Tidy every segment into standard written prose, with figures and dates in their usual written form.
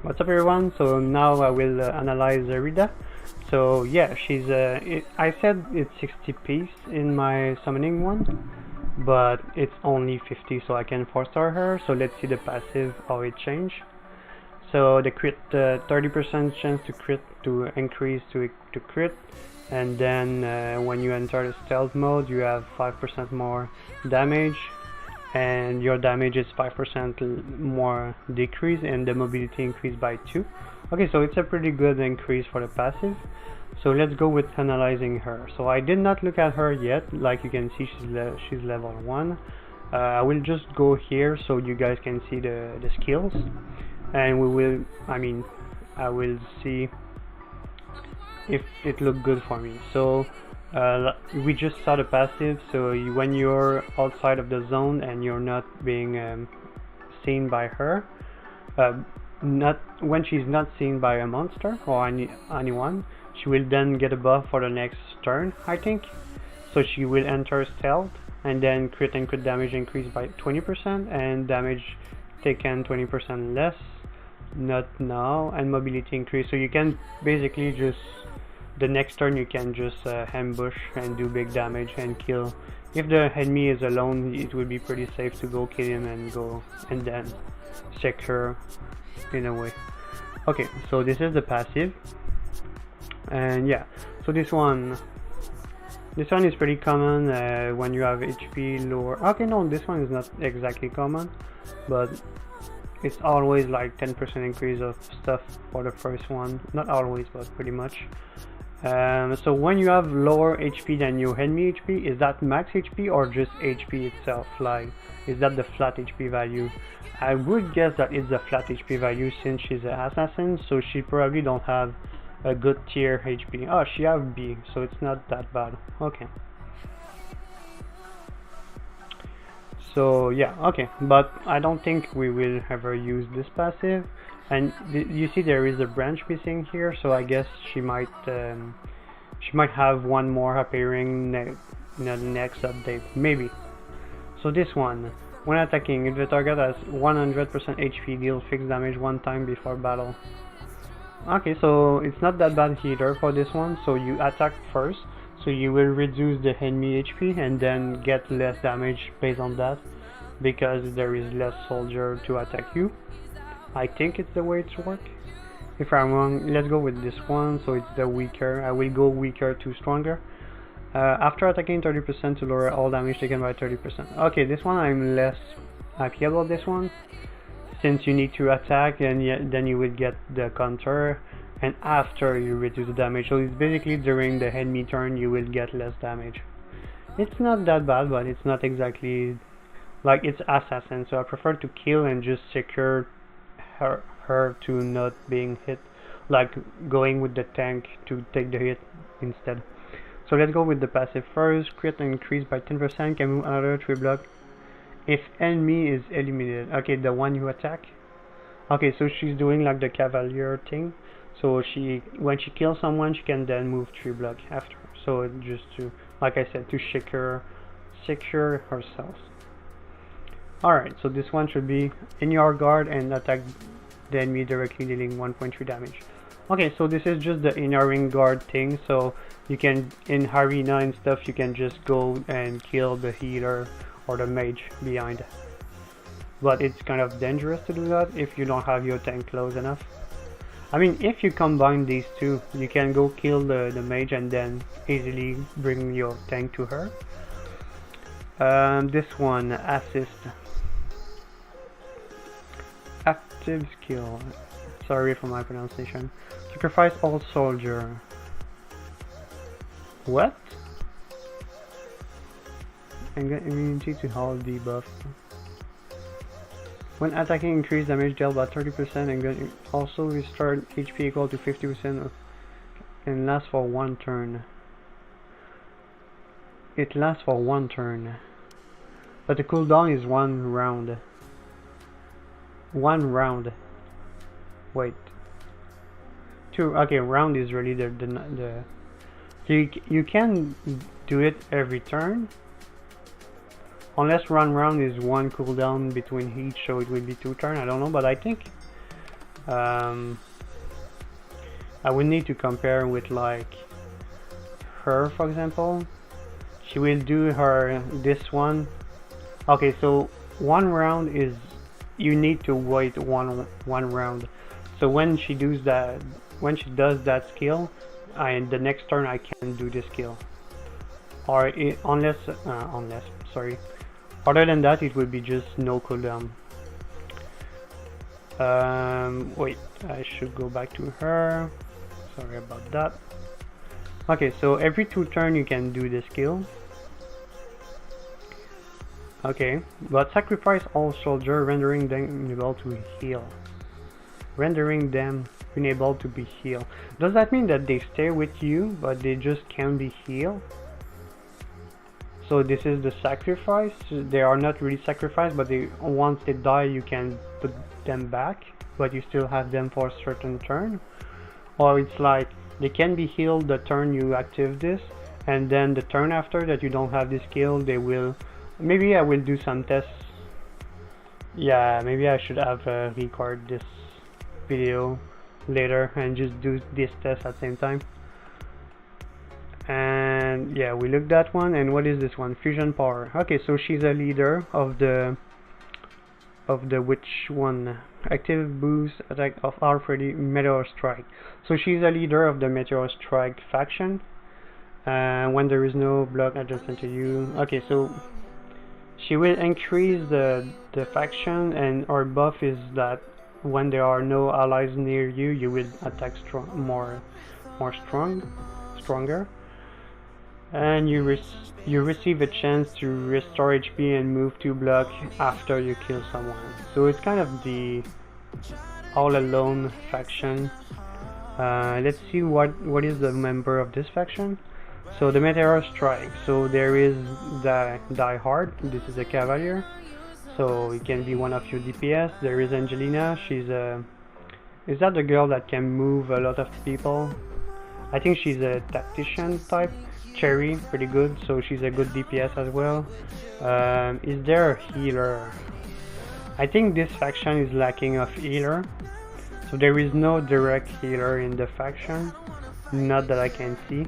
What's up everyone? So now I will analyze Zerida. So yeah, she's I said it's 60 piece in my summoning one, but it's only 50, so I can 4-star her. So let's see the passive, how it changed. So the crit, 30% chance to crit, to increase to crit, and then when you enter the stealth mode you have 5% more damage, and your damage is 5% more decrease, and the mobility increased by 2. Okay, so it's a pretty good increase for the passive. So let's go with analyzing her. So I did not look at her yet. Like you can see, she's level 1. I will just go here so you guys can see the skills, and I will see if it looked good for me. So we just saw the passive. So when you're outside of the zone and you're not being seen by her, not when she's not seen by a monster or anyone, she will then get a buff for the next turn, I think. So she will enter stealth, and then crit and crit damage increase by 20%, and damage taken 20% less, not now, and mobility increase. So you can basically just, the next turn you can just ambush and do big damage and kill. If the enemy is alone, it would be pretty safe to go kill him and then secure in a way. Okay, so this is the passive, and yeah, so this one is pretty common when you have HP lower. Okay, no, this one is not exactly common, but it's always like 10% increase of stuff for the first one. Not always, but pretty much. So when you have lower HP than your enemy HP, is that max HP or just HP itself? Like, is that the flat HP value? I would guess that it's the flat HP value, since she's an assassin, so she probably don't have a good tier HP. Oh, she have B, so it's not that bad. Okay. So yeah, okay, but I don't think we will ever use this passive. And you see there is a branch missing here, so I guess she might have one more appearing in the next update, maybe. So this one, when attacking, if the target has 100% HP, deal fixed damage one time before battle. Okay, so it's not that bad either for this one. So you attack first, so you will reduce the enemy HP and then get less damage based on that, because there is less soldier to attack you. I think it's the way it's work. If I'm wrong, let's go with this one. So it's the weaker. I will go weaker to stronger. After attacking 30% to lower all damage taken by 30%. Okay, this one I'm less happy about this one, since you need to attack and then you will get the counter, and after you reduce the damage. So it's basically during the enemy turn you will get less damage. It's not that bad, but it's not exactly like, it's assassin, so I prefer to kill and just secure her to not being hit, like going with the tank to take the hit instead. So let's go with the passive first. Crit increased by 10%, can move another 3 block if enemy is eliminated. Okay, the one you attack. Okay, so she's doing like the cavalier thing. So when she kills someone, she can then move 3 block after. So just to, like I said, to secure herself. Alright, so this one should be in your guard and attack the enemy directly, dealing 1.3 damage. Okay, so this is just the inner ring guard thing. So you can, in arena and stuff, you can just go and kill the healer or the mage behind. But it's kind of dangerous to do that if you don't have your tank close enough. I mean, if you combine these two, you can go kill the mage and then easily bring your tank to her. This one, assist. Active skill. Sorry for my pronunciation. Sacrifice all soldier. What? And get immunity to all debuff. When attacking, increase damage dealt by 30%, and also restore HP equal to 50% and lasts for 1 turn. It lasts for 1 turn, but the cooldown is 1 round. 1 round. Wait. 2. Okay, round is really the you can do it every turn, unless 1 round is 1 cooldown between each, so it will be 2 turns. I don't know, but I think Um, I would need to compare with like her, for example. She will do her this one. Okay, so one round is you need to wait one round. So when she does that skill, the next turn I can do this skill. Or unless sorry. Other than that, it would be just no cooldown. Wait, I should go back to her. Sorry about that. Okay, so every 2 turns you can do this skill. Okay, but sacrifice all soldiers, rendering them unable to heal. Rendering them unable to be healed. Does that mean that they stay with you, but they just can't be healed? So this is the sacrifice. They are not really sacrificed, but once they die, you can put them back, but you still have them for a certain turn. Or it's like they can be healed the turn you active this, and then the turn after that you don't have this skill, they will. Maybe I will do some tests. Yeah, maybe I should have record this video later and just do this test at the same time. And yeah, we looked at one. And what is this one? Fusion power. Okay, so she's a leader of the which one? Active boost attack of R30 Meteor Strike. So she's a leader of the Meteor Strike faction. When there is no block adjacent to you. Okay, so she will increase the faction, and our buff is that when there are no allies near you, you will attack stronger. And you receive a chance to restore HP and move 2 blocks after you kill someone. So it's kind of the all alone faction. Let's see what is the member of this faction. So the Meteor Strike. So there is the Die Hard. This is a Cavalier. So it can be one of your DPS. There is Angelina. She's a. Is that the girl that can move a lot of people? I think she's a tactician type. Cherry, pretty good. So she's a good DPS as well. Is there a healer? I think this faction is lacking of healer. So there is no direct healer in the faction. Not that I can see.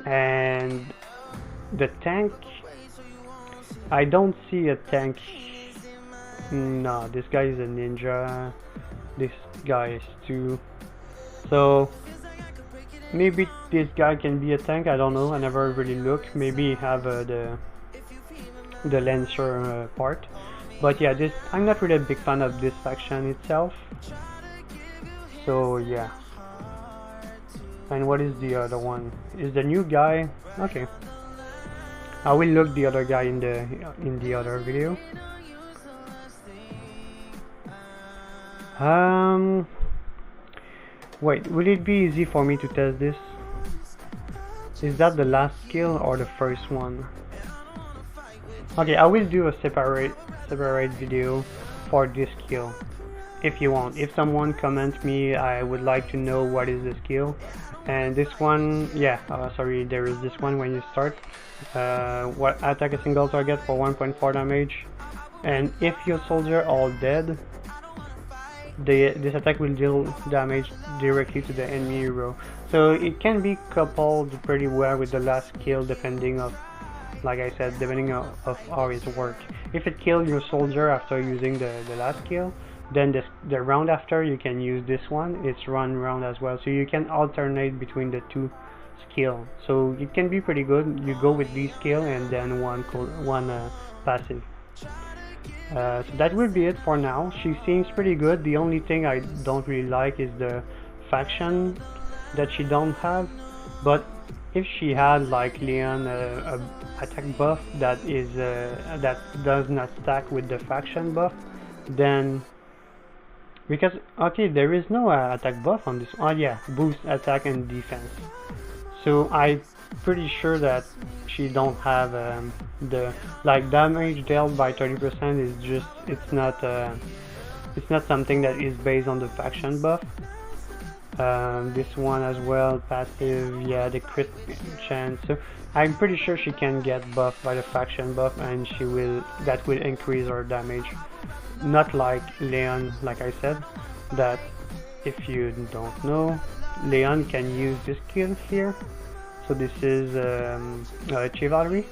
And the tank, I don't see a tank. No, this guy is a ninja. This guy is too. So maybe this guy can be a tank. I don't know. I never really looked. Maybe have the Lancer part. But yeah, I'm not really a big fan of this faction itself. So yeah. And what is the other one? Is the new guy? Okay. I will look the other guy in the other video. Wait, will it be easy for me to test this? Is that the last skill or the first one? Okay, I will do a separate video for this skill. If you want, if someone comments me, I would like to know what is the skill. And this one, yeah, sorry, there is this one when you start. What attack a single target for 1.4 damage, and if your soldier all dead, this attack will deal damage directly to the enemy hero. So it can be coupled pretty well with the last skill, depending of, like I said, depending of how it works. If it kills your soldier after using the last skill, then the round after you can use this one. It's run round as well, so you can alternate between the 2 skill. So it can be pretty good. You go with this skill and then one passive. So that will be it for now. She seems pretty good. The only thing I don't really like is the faction that she don't have. But if she had like Leon a attack buff that is that does not stack with the faction buff, then because okay, there is no attack buff on this. Oh yeah, boost attack and defense. So I'm pretty sure that she don't have the like damage dealt by 30% is just it's not something that is based on the faction buff. This one as well, passive, yeah, the crit chance. So I'm pretty sure she can get buffed by the faction buff, and that will increase her damage. Not like Leon, like I said. that if you don't know, Leon can use this skill here. So this is chivalry,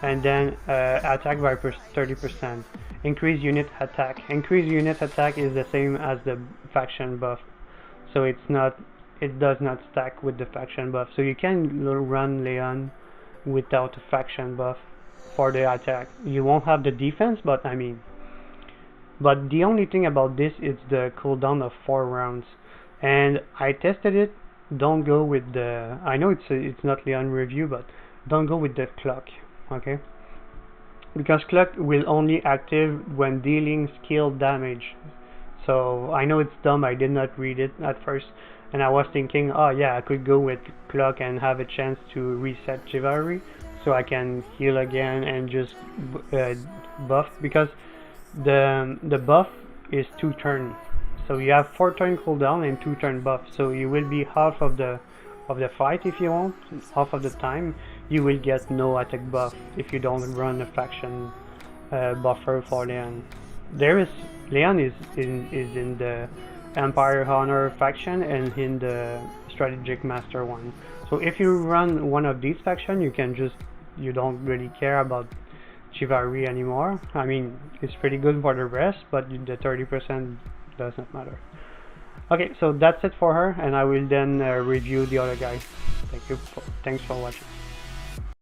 and then attack by 30%. Increase unit attack. Increase unit attack is the same as the faction buff, so it does not stack with the faction buff. So you can run Leon without a faction buff for the attack. You won't have the defense, but but the only thing about this is the cooldown of 4 rounds, and I tested it. Don't go with the, I know it's not Leon review, but don't go with the clock, okay? Because clock will only active when dealing skill damage. So I know it's dumb, I did not read it at first, and I was thinking, oh yeah, I could go with clock and have a chance to reset chivalry, so I can heal again and just buff, because the buff is 2 turn. So you have 4 turn cooldown and 2 turn buff. So you will be half of the fight if you want. Half of the time you will get no attack buff if you don't run a faction buffer for Leon. Leon is in the Empire Honor faction and in the Strategic Master one. So if you run one of these factions, you don't really care about chivalry anymore. I mean, it's pretty good for the rest, but the 30% doesn't matter. Okay, so that's it for her, and I will then review the other guy. Thanks for watching.